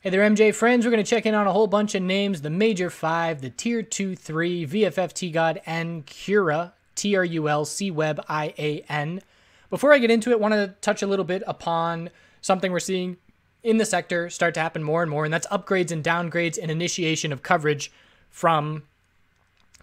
Hey there, MJ friends. We're going to check in on a whole bunch of names, the Major 5, the Tier 2, 3, VFFT God, and Cura, TRULCWEBIAN. Before I get into it, I want to touch a little bit upon something we're seeing in the sector start to happen more and more, and that's upgrades and downgrades and initiation of coverage from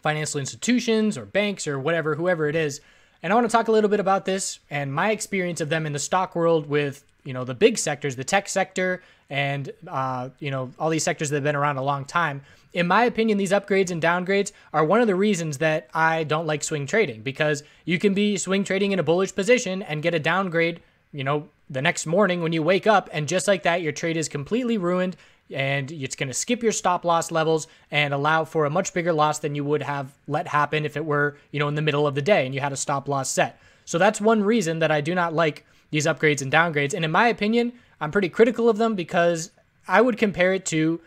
financial institutions or banks or whatever, whoever it is. And I want to talk a little bit about this and my experience of them in the stock world with, the big sectors, the tech sector, and, all these sectors that have been around a long time. In my opinion, these upgrades and downgrades are one of the reasons that I don't like swing trading, because you can be swing trading in a bullish position and get a downgrade, the next morning when you wake up, and just like that, your trade is completely ruined, and it's going to skip your stop loss levels and allow for a much bigger loss than you would have let happen if it were, in the middle of the day and you had a stop loss set. So that's one reason that I do not like these upgrades and downgrades. And in my opinion, I'm pretty critical of them because I would compare it to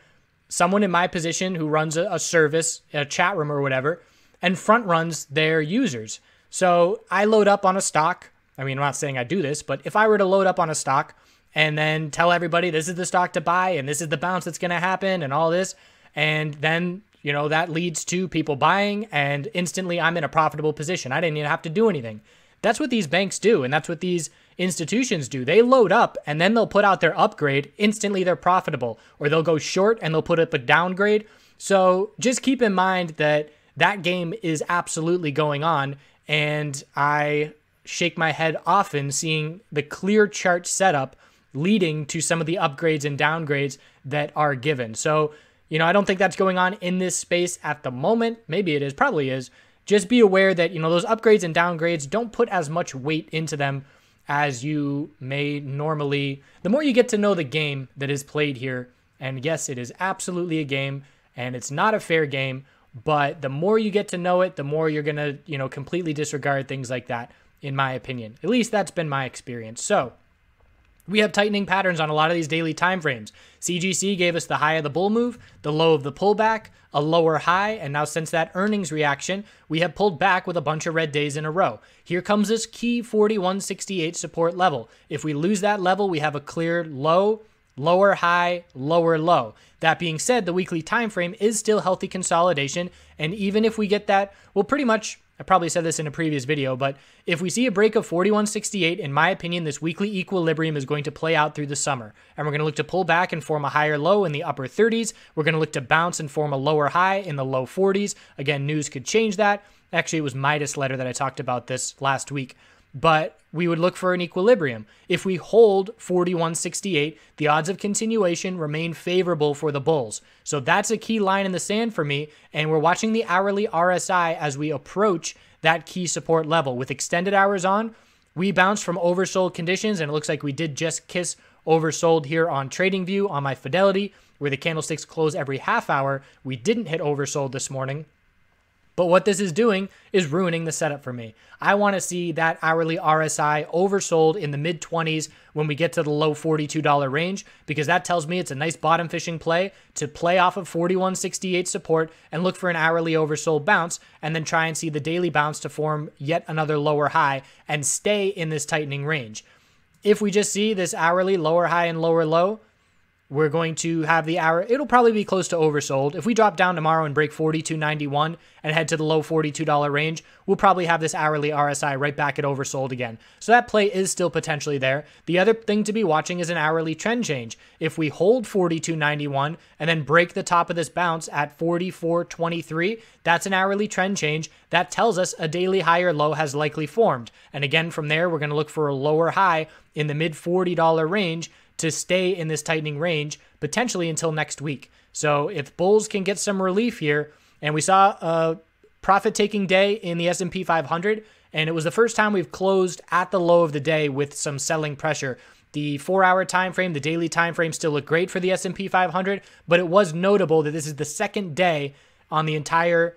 someone in my position who runs a service, a chat room or whatever, and front runs their users. So I load up on a stock. I mean, I'm not saying I do this, but if I were to load up on a stock and then tell everybody this is the stock to buy and this is the bounce that's going to happen and all this, and then, that leads to people buying and instantly I'm in a profitable position. I didn't even have to do anything. That's what these banks do, and that's what these institutions do. They load up and then they'll put out their upgrade. Instantly they're profitable, or they'll go short and they'll put up a downgrade. So just keep in mind that that game is absolutely going on, and I shake my head often seeing the clear chart setup leading to some of the upgrades and downgrades that are given. So, I don't think that's going on in this space at the moment. Maybe it is, probably is. Just be aware that, those upgrades and downgrades, don't put as much weight into them as you may normally. The more you get to know the game that is played here, and yes, it is absolutely a game, and it's not a fair game, but the more you get to know it, the more you're going to, completely disregard things like that, in my opinion. At least that's been my experience. So we have tightening patterns on a lot of these daily time frames. CGC gave us the high of the bull move, the low of the pullback, a lower high, and now since that earnings reaction, we have pulled back with a bunch of red days in a row. Here comes this key 4168 support level. If we lose that level, we have a clear low, lower high, lower low. That being said, the weekly time frame is still healthy consolidation, and even if we get that, well, pretty much, I probably said this in a previous video, but if we see a break of 4168, in my opinion, this weekly equilibrium is going to play out through the summer. And we're going to look to pull back and form a higher low in the upper 30s. We're going to look to bounce and form a lower high in the low 40s. Again, news could change that. Actually, it was Midas letter that I talked about this last week. But we would look for an equilibrium. If we hold 4168, the odds of continuation remain favorable for the bulls. So that's a key line in the sand for me, and we're watching the hourly RSI as we approach that key support level. With extended hours on, we bounced from oversold conditions, and it looks like we did just kiss oversold here on TradingView on my Fidelity, where the candlesticks close every half hour. We didn't hit oversold this morning. But what this is doing is ruining the setup for me. I want to see that hourly RSI oversold in the mid-20s when we get to the low $42 range, because that tells me it's a nice bottom fishing play to play off of 4168 support and look for an hourly oversold bounce, and then try and see the daily bounce to form yet another lower high and stay in this tightening range. If we just see this hourly lower high and lower low, we're going to have the hour, it'll probably be close to oversold. If we drop down tomorrow and break 42.91 and head to the low $42 range, we'll probably have this hourly RSI right back at oversold again. So that play is still potentially there. The other thing to be watching is an hourly trend change. If we hold 42.91 and then break the top of this bounce at 44.23, that's an hourly trend change. That tells us a daily higher low has likely formed. And again, from there, we're going to look for a lower high in the mid $40 range to stay in this tightening range, potentially until next week. So if bulls can get some relief here, and we saw a profit-taking day in the S&P 500, and it was the first time we've closed at the low of the day with some selling pressure. The 4-hour time frame, the daily time frame still looked great for the S&P 500, but it was notable that this is the second day on the entire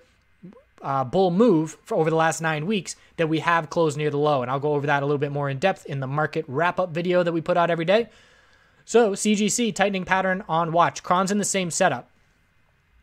bull move for over the last 9 weeks that we have closed near the low, and I'll go over that a little bit more in depth in the market wrap-up video that we put out every day. So CGC, tightening pattern on watch. Cron's in the same setup.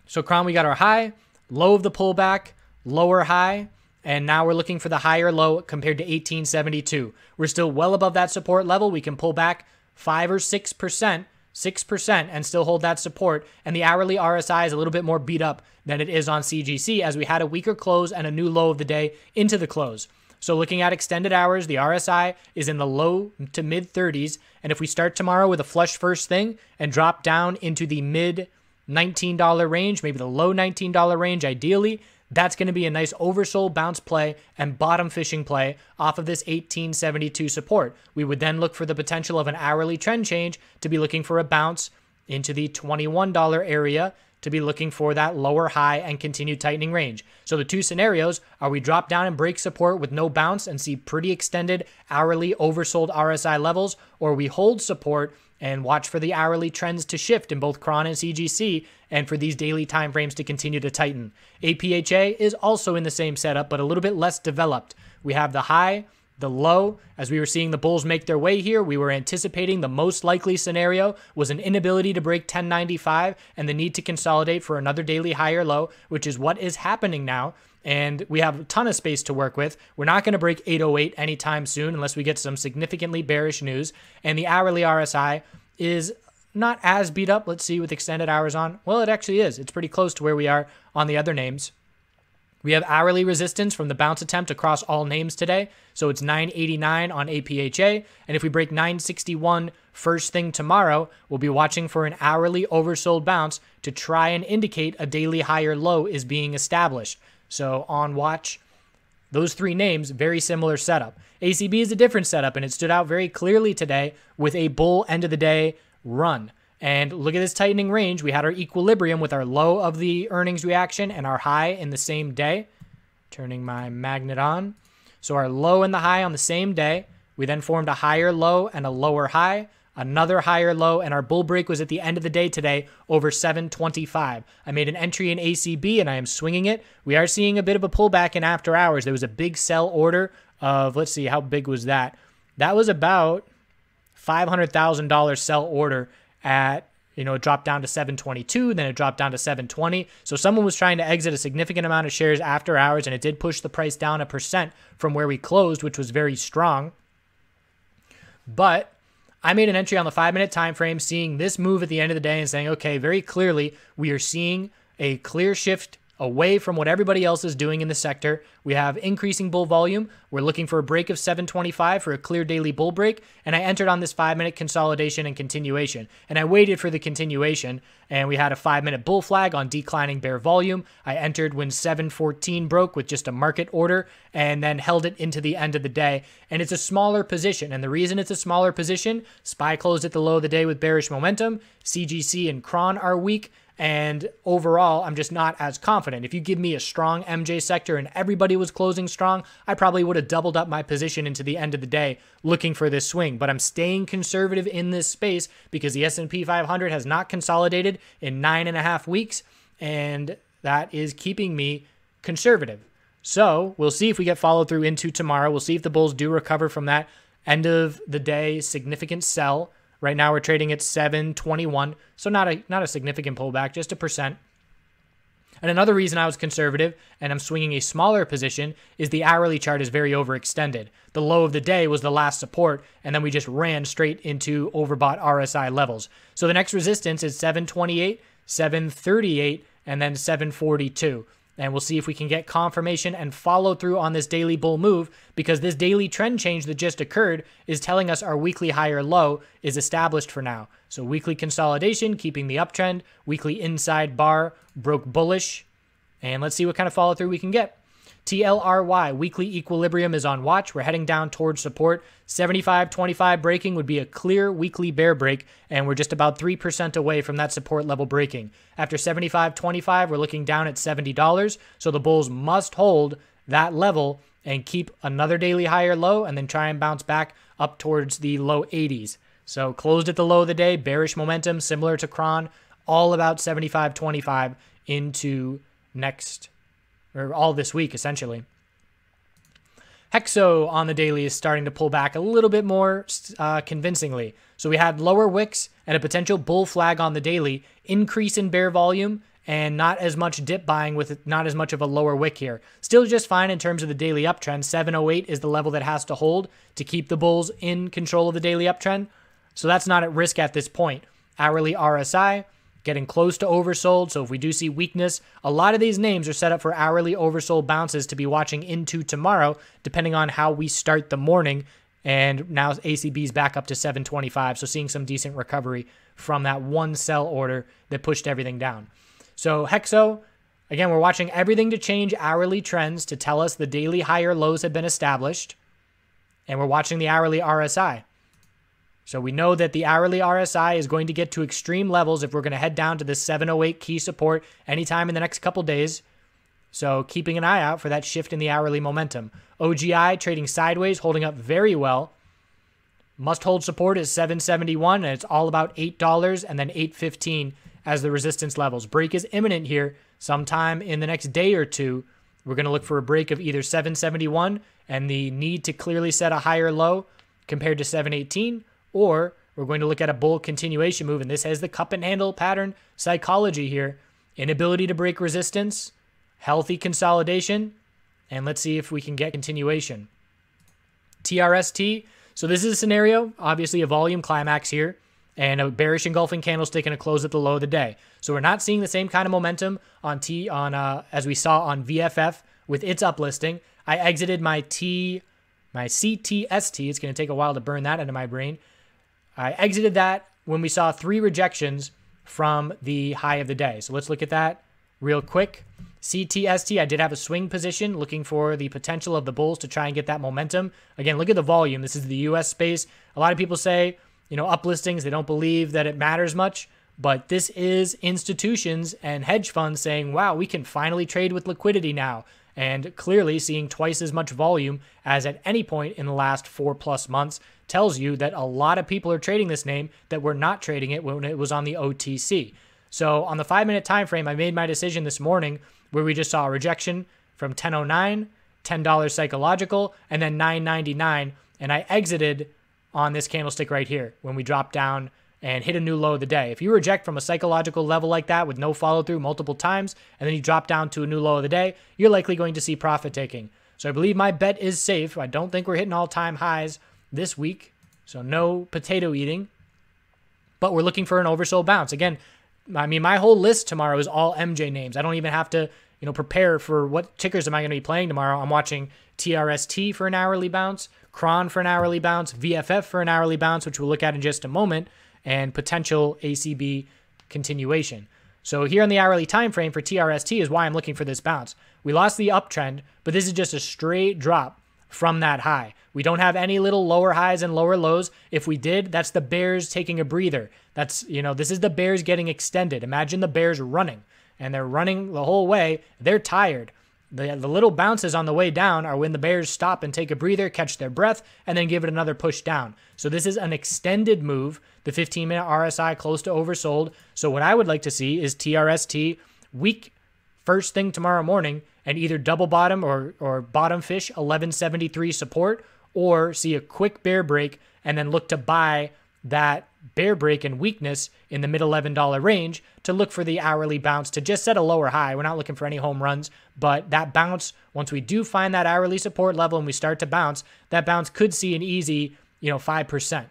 So Cron, we got our high, low of the pullback, lower high, and now we're looking for the higher low compared to 1872. We're still well above that support level. We can pull back 5 or 6% 6% and still hold that support. And the hourly RSI is a little bit more beat up than it is on CGC, as we had a weaker close and a new low of the day into the close. So looking at extended hours, the RSI is in the low to mid 30s. And if we start tomorrow with a flush first thing and drop down into the mid $19 range, maybe the low $19 range ideally, that's going to be a nice oversold bounce play and bottom fishing play off of this 1872 support. We would then look for the potential of an hourly trend change to be looking for a bounce into the $21 area, to be looking for that lower high and continued tightening range. So the two scenarios are: we drop down and break support with no bounce and see pretty extended hourly oversold RSI levels, or we hold support and watch for the hourly trends to shift in both CRON and CGC, and for these daily timeframes to continue to tighten. APHA is also in the same setup, but a little bit less developed. We have the high, the low. As we were seeing the bulls make their way here, we were anticipating the most likely scenario was an inability to break 1095 and the need to consolidate for another daily higher low, which is what is happening now. And we have a ton of space to work with. We're not going to break 808 anytime soon unless we get some significantly bearish news. And the hourly RSI is not as beat up. Let's see, with extended hours on. Well, it actually is. It's pretty close to where we are on the other names. We have hourly resistance from the bounce attempt across all names today. So it's 989 on APHA. And if we break 961 first thing tomorrow, we'll be watching for an hourly oversold bounce to try and indicate a daily higher low is being established. So on watch, those three names, very similar setup. ACB is a different setup, and it stood out very clearly today with a bull end of the day run. And look at this tightening range. We had our equilibrium with our low of the earnings reaction and our high in the same day. Turning my magnet on. So our low and the high on the same day. We then formed a higher low and a lower high, another higher low, and our bull break was at the end of the day today over 725. I made an entry in ACB and I am swinging it. We are seeing a bit of a pullback in after hours. There was a big sell order of, let's see, how big was that? That was about $500,000 sell order at, it dropped down to 722, then it dropped down to 720. So someone was trying to exit a significant amount of shares after hours, and it did push the price down 1% from where we closed, which was very strong. But I made an entry on the 5-minute time frame, seeing this move at the end of the day and saying, okay, very clearly we are seeing a clear shift away from what everybody else is doing in the sector. We have increasing bull volume. We're looking for a break of 725 for a clear daily bull break. And I entered on this 5-minute consolidation and continuation. And I waited for the continuation, and we had a 5-minute bull flag on declining bear volume. I entered when 714 broke with just a market order and then held it into the end of the day. And it's a smaller position. And the reason it's a smaller position, SPY closed at the low of the day with bearish momentum. CGC and CRON are weak. And overall, I'm just not as confident. If you give me a strong MJ sector and everybody was closing strong, I probably would have doubled up my position into the end of the day looking for this swing. But I'm staying conservative in this space because the S&P 500 has not consolidated in 9.5 weeks, and that is keeping me conservative. So we'll see if we get follow through into tomorrow. We'll see if the bulls do recover from that end of the day significant sell. Right now we're trading at 721, so not a significant pullback, just 1%. And another reason I was conservative and I'm swinging a smaller position is the hourly chart is very overextended. The low of the day was the last support, and then we just ran straight into overbought RSI levels. So the next resistance is 728, 738, and then 742. And we'll see if we can get confirmation and follow through on this daily bull move, because this daily trend change that just occurred is telling us our weekly higher low is established for now. So weekly consolidation, keeping the uptrend, weekly inside bar, broke bullish, and let's see what kind of follow through we can get. TLRY, weekly equilibrium is on watch. We're heading down towards support. 75.25 breaking would be a clear weekly bear break, and we're just about 3% away from that support level breaking. After 75.25, we're looking down at $70, so the bulls must hold that level and keep another daily higher low and then try and bounce back up towards the low 80s. So closed at the low of the day, bearish momentum, similar to CRON, all about 75.25 into next, or all this week, essentially. Hexo on the daily is starting to pull back a little bit more convincingly. So we had lower wicks and a potential bull flag on the daily, increase in bear volume, and not as much dip buying with not as much of a lower wick here. Still just fine in terms of the daily uptrend. 708 is the level that has to hold to keep the bulls in control of the daily uptrend. So that's not at risk at this point. hourly RSI getting close to oversold. So if we do see weakness, a lot of these names are set up for hourly oversold bounces to be watching into tomorrow, depending on how we start the morning. And now ACB's back up to 725. So seeing some decent recovery from that one sell order that pushed everything down. So Hexo, again, we're watching everything to change hourly trends to tell us the daily higher lows have been established. And we're watching the hourly RSI. So we know that the hourly RSI is going to get to extreme levels if we're going to head down to this 708 key support anytime in the next couple days. So keeping an eye out for that shift in the hourly momentum. OGI trading sideways, holding up very well. Must hold support is 771, and it's all about $8 and then $8.15 as the resistance levels. Break is imminent here. Sometime in the next day or two, we're going to look for a break of either 771 and the need to clearly set a higher low compared to 718, or we're going to look at a bull continuation move, and this has the cup and handle pattern psychology here. Inability to break resistance, healthy consolidation, and let's see if we can get continuation. TRST, so this is a scenario, obviously a volume climax here, and a bearish engulfing candlestick and a close at the low of the day. So we're not seeing the same kind of momentum on as we saw on VFF with its uplisting. I exited my CTST. It's going to take a while to burn that into my brain. I exited that when we saw 3 rejections from the high of the day. So let's look at that real quick. CTST, I did have a swing position looking for the potential of the bulls to try and get that momentum. Again, look at the volume. This is the US space. A lot of people say, uplistings, they don't believe that it matters much, but this is institutions and hedge funds saying, wow, we can finally trade with liquidity now. And clearly seeing twice as much volume as at any point in the last 4+ months tells you that a lot of people are trading this name that were not trading it when it was on the OTC. So on the 5-minute time frame, I made my decision this morning where we just saw a rejection from 10.09, $10 psychological, and then 9.99, and I exited on this candlestick right here when we dropped down and hit a new low of the day. If you reject from a psychological level like that with no follow through multiple times, and then you drop down to a new low of the day, you're likely going to see profit taking. So I believe my bet is safe. I don't think we're hitting all-time highs this week, so no potato eating, but we're looking for an oversold bounce. Again, I mean, my whole list tomorrow is all MJ names. I don't even have to, prepare for what tickers am I going to be playing tomorrow. I'm watching TRST for an hourly bounce, Cron for an hourly bounce, VFF for an hourly bounce, which we'll look at in just a moment, and potential ACB continuation. So here on the hourly time frame for TRST is why I'm looking for this bounce. We lost the uptrend, but this is just a straight drop from that high. We don't have any little lower highs and lower lows. If we did, that's the bears taking a breather. That's, this is the bears getting extended. Imagine the bears running, and they're running the whole way. They're tired. The little bounces on the way down are when the bears stop and take a breather, catch their breath, and then give it another push down. So this is an extended move. The 15-minute RSI close to oversold. So what I would like to see is TRST weak first thing tomorrow morning and either double bottom or bottom fish 1173 support, or see a quick bear break and then look to buy that bear break and weakness in the mid $11 range to look for the hourly bounce to just set a lower high. We're not looking for any home runs, but that bounce, once we do find that hourly support level and we start to bounce, that bounce could see an easy, 5%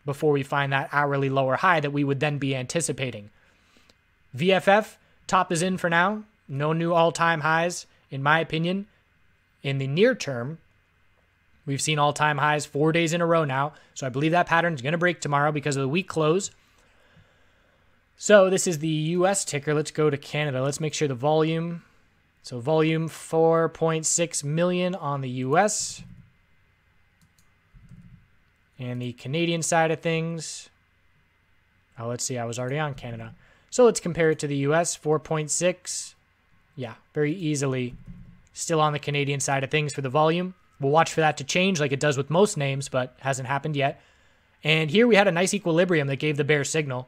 before we find that hourly lower high that we would then be anticipating. VFF, top is in for now. No new all-time highs, in my opinion, in the near term. We've seen all-time highs 4 days in a row now, so I believe that pattern is going to break tomorrow because of the week close. So this is the US ticker. Let's go to Canada. Let's make sure the volume. So volume 4.6 million on the US. And the Canadian side of things. Oh, let's see. I was already on Canada. So let's compare it to the US. 4.6. Yeah, very easily still on the Canadian side of things for the volume. We'll watch for that to change like it does with most names, but hasn't happened yet. And here we had a nice equilibrium that gave the bear signal.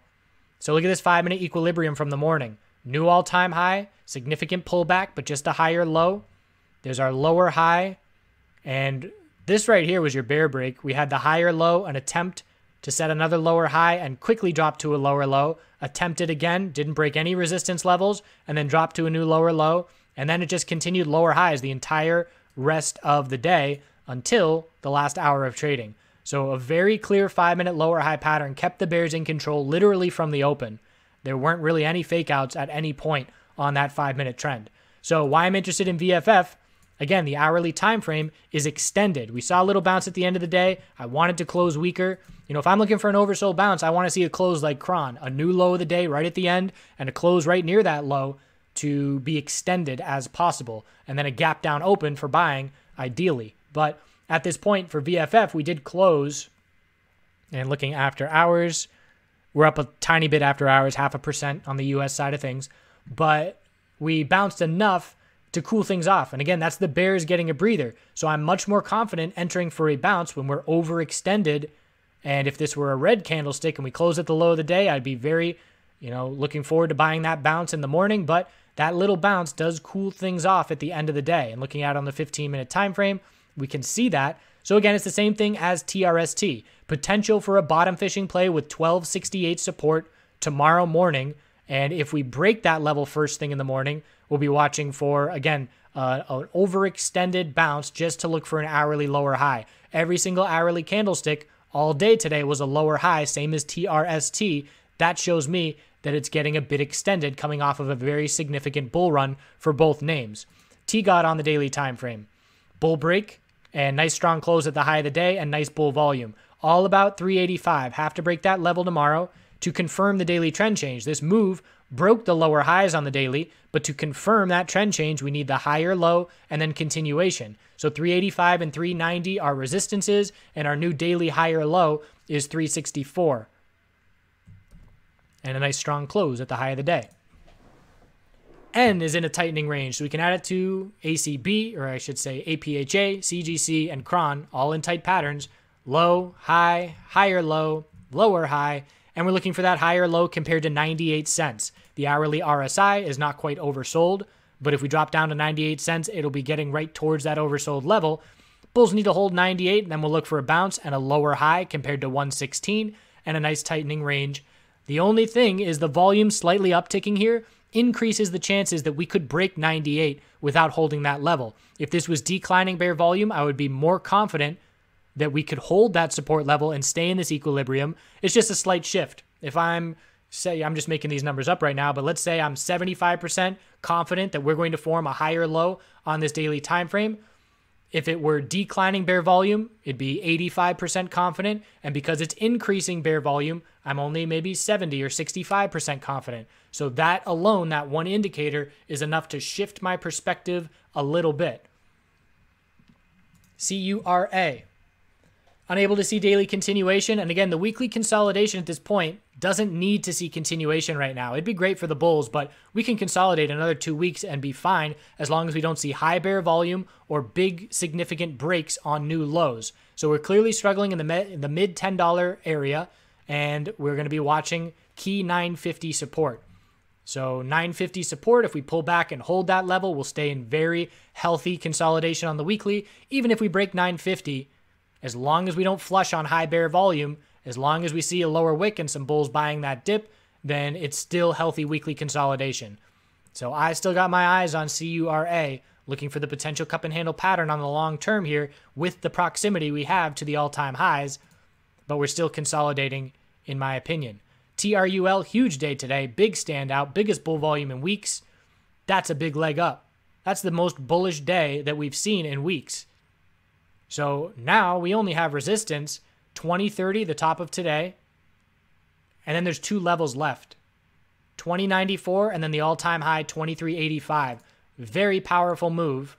So look at this 5-minute equilibrium from the morning. New all-time high, significant pullback, but just a higher low. There's our lower high. And this right here was your bear break. We had the higher low, an attempt to set another lower high and quickly drop to a lower low. Attempted again, didn't break any resistance levels, and then dropped to a new lower low. And then it just continued lower highs the entire rest of the day until the last hour of trading. So a very clear 5-minute lower high pattern kept the bears in control literally from the open. There weren't really any fake outs at any point on that 5-minute trend. So why I'm interested in VFF, again, the hourly time frame is extended. We saw a little bounce at the end of the day. I wanted to close weaker. If I'm looking for an oversold bounce, I want to see a close like Cron, a new low of the day right at the end, and a close right near that low to be extended as possible, and then a gap down open for buying, ideally. But at this point for VFF, we did close, and looking after hours, we're up a tiny bit after hours, 0.5% on the US side of things, but we bounced enough to cool things off. And again, that's the bears getting a breather. So I'm much more confident entering for a bounce when we're overextended. And if this were a red candlestick and we close at the low of the day, I'd be very, looking forward to buying that bounce in the morning. But that little bounce does cool things off at the end of the day. And looking out on the 15-minute time frame, we can see that. So again, it's the same thing as TRST. Potential for a bottom fishing play with 1268 support tomorrow morning. And if we break that level first thing in the morning, we'll be watching for, again, an overextended bounce just to look for an hourly lower high. Every single hourly candlestick all day today was a lower high, same as TRST. That shows me that it's getting a bit extended coming off of a very significant bull run for both names. TGOT on the daily time frame. Bull break and nice strong close at the high of the day and nice bull volume. All about 385. Have to break that level tomorrow to confirm the daily trend change. This move broke the lower highs on the daily, but to confirm that trend change, we need the higher low and then continuation. So 385 and 390 are resistances, and our new daily higher low is 364. And a nice strong close at the high of the day. N is in a tightening range, so we can add it to ACB, or I should say APHA, CGC, and Cron, all in tight patterns. Low, high, higher low, lower high, and we're looking for that higher low compared to 98 cents. The hourly RSI is not quite oversold, but if we drop down to 98 cents, it'll be getting right towards that oversold level. Bulls need to hold 98, and then we'll look for a bounce and a lower high compared to 116 and a nice tightening range. The only thing is the volume slightly upticking here increases the chances that we could break 98 without holding that level. If this was declining bear volume, I would be more confident that we could hold that support level and stay in this equilibrium. It's just a slight shift. If I'm just making these numbers up right now, but let's say I'm 75% confident that we're going to form a higher low on this daily time frame. If it were declining bear volume, it'd be 85% confident. And because it's increasing bear volume, I'm only maybe 70 or 65% confident. So that alone, that one indicator, is enough to shift my perspective a little bit. CURA. Unable to see daily continuation. And again, the weekly consolidation at this point doesn't need to see continuation right now. It'd be great for the bulls, but we can consolidate another 2 weeks and be fine as long as we don't see high bear volume or big significant breaks on new lows. So we're clearly struggling in the mid $10 area, and we're going to be watching key 950 support. So 950 support, if we pull back and hold that level, we'll stay in very healthy consolidation on the weekly. Even if we break 950, as long as we don't flush on high bear volume, as long as we see a lower wick and some bulls buying that dip, then it's still healthy weekly consolidation. So I still got my eyes on CURA, looking for the potential cup and handle pattern on the long term here with the proximity we have to the all-time highs, but we're still consolidating in my opinion. TRUL, huge day today, big standout, biggest bull volume in weeks. That's a big leg up. That's the most bullish day that we've seen in weeks. So now we only have resistance, 2030, the top of today, and then there's 2 levels left, 2094 and then the all-time high, 2385. Very powerful move.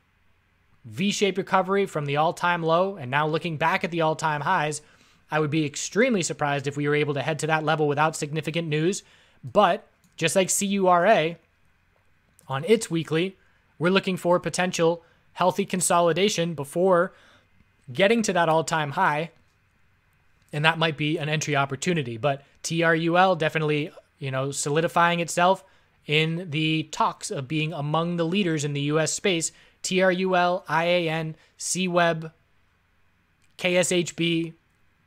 V-shaped recovery from the all-time low, and now looking back at the all-time highs, I would be extremely surprised if we were able to head to that level without significant news. But just like CURA, on its weekly, we're looking for potential healthy consolidation before getting to that all-time high, and that might be an entry opportunity. But TRUL definitely, solidifying itself in the talks of being among the leaders in the U.S. space. TRUL, IAN, CWeb, KSHB,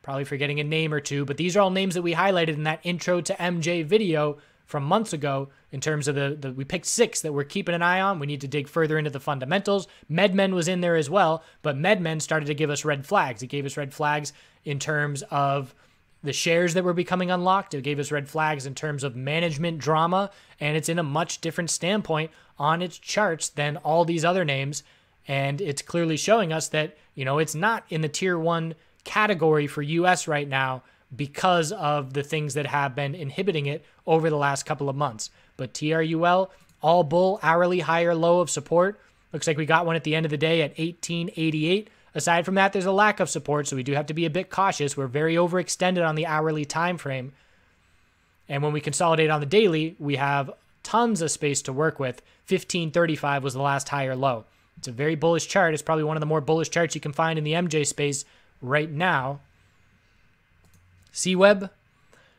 probably forgetting a name or two, but these are all names that we highlighted in that intro to MJ video from months ago in terms of we picked 6 that we're keeping an eye on. We need to dig further into the fundamentals. MedMen was in there as well, but MedMen started to give us red flags. It gave us red flags in terms of the shares that were becoming unlocked. It gave us red flags in terms of management drama, and it's in a much different standpoint on its charts than all these other names. And it's clearly showing us that, it's not in the tier 1 category for US right now because of the things that have been inhibiting it over the last couple of months. But TRUL, all bull, hourly higher low of support. Looks like we got one at the end of the day at 1888. Aside from that, there's a lack of support, so we do have to be a bit cautious. We're very overextended on the hourly time frame. And when we consolidate on the daily, we have tons of space to work with. 1535 was the last higher low. It's a very bullish chart. It's probably one of the more bullish charts you can find in the MJ space right now. CWeb.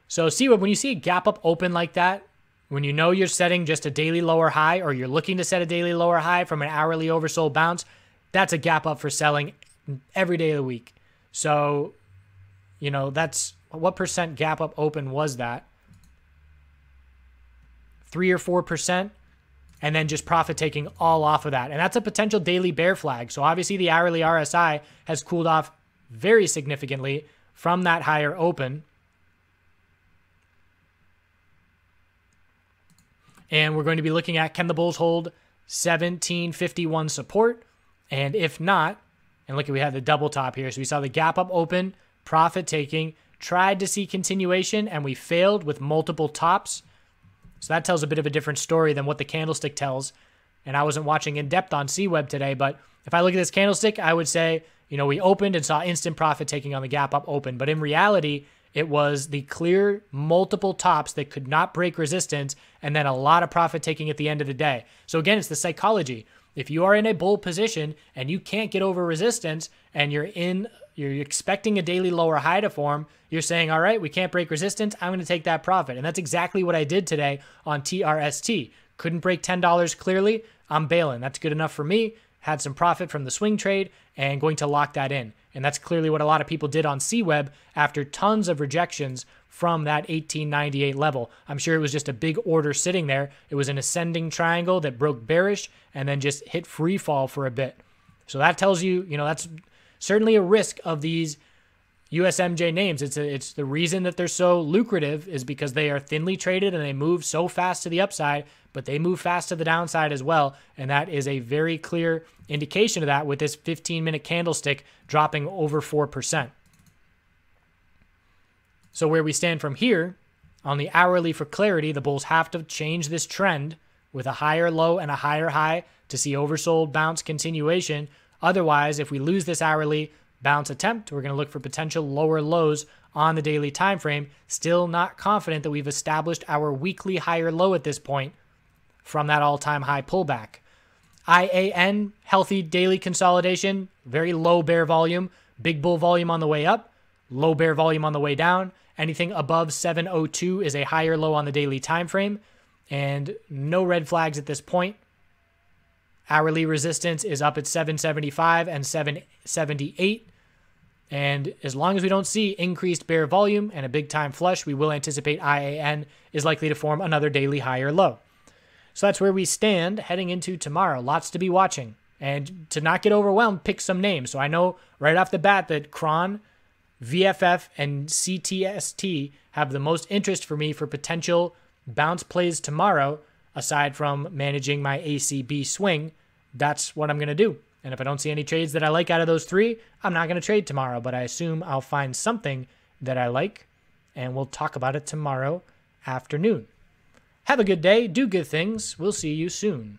So CWeb, when you see a gap up open like that, when you know you're setting just a daily lower high or you're looking to set a daily lower high from an hourly oversold bounce, that's a gap up for selling every day of the week. So, that's what percent gap up open was that? 3 or 4%, and then just profit taking all off of that. And that's a potential daily bear flag. So obviously the hourly RSI has cooled off very significantly from that higher open. And we're going to be looking at, can the bulls hold 1751 support? And if not, and look, we had the double top here. So we saw the gap up open, profit taking, tried to see continuation, and we failed with multiple tops. So that tells a bit of a different story than what the candlestick tells. And I wasn't watching in depth on CWeb today, but if I look at this candlestick, I would say, we opened and saw instant profit taking on the gap up open. But in reality, it was the clear multiple tops that could not break resistance and then a lot of profit taking at the end of the day. So again, it's the psychology. If you are in a bull position and you can't get over resistance and you're expecting a daily lower high to form, you're saying, all right, we can't break resistance. I'm going to take that profit. And that's exactly what I did today on TRST. Couldn't break $10 clearly. I'm bailing. That's good enough for me. Had some profit from the swing trade and going to lock that in. And that's clearly what a lot of people did on CWeb after tons of rejections from that 1898 level. I'm sure it was just a big order sitting there. It was an ascending triangle that broke bearish and then just hit free fall for a bit. So that tells you, that's certainly a risk of these USMJ names. It's the reason that they're so lucrative is because they are thinly traded and they move so fast to the upside, but they move fast to the downside as well. And that is a very clear indication of that with this 15-minute candlestick dropping over 4%. So where we stand from here, on the hourly for clarity, the bulls have to change this trend with a higher low and a higher high to see oversold bounce continuation. Otherwise, if we lose this hourly bounce attempt, we're going to look for potential lower lows on the daily time frame. Still not confident that we've established our weekly higher low at this point from that all-time high pullback. IAN, healthy daily consolidation, very low bear volume, big bull volume on the way up, low bear volume on the way down. Anything above 702 is a higher low on the daily time frame, and no red flags at this point. Hourly resistance is up at 775 and 778. And as long as we don't see increased bear volume and a big time flush, we will anticipate IAN is likely to form another daily higher low. So that's where we stand heading into tomorrow. Lots to be watching. And to not get overwhelmed, pick some names. So I know right off the bat that Cron, VFF, and CTST have the most interest for me for potential bounce plays tomorrow, aside from managing my ACB swing. That's what I'm going to do. And if I don't see any trades that I like out of those three, I'm not going to trade tomorrow. But I assume I'll find something that I like, and we'll talk about it tomorrow afternoon. Have a good day. Do good things. We'll see you soon.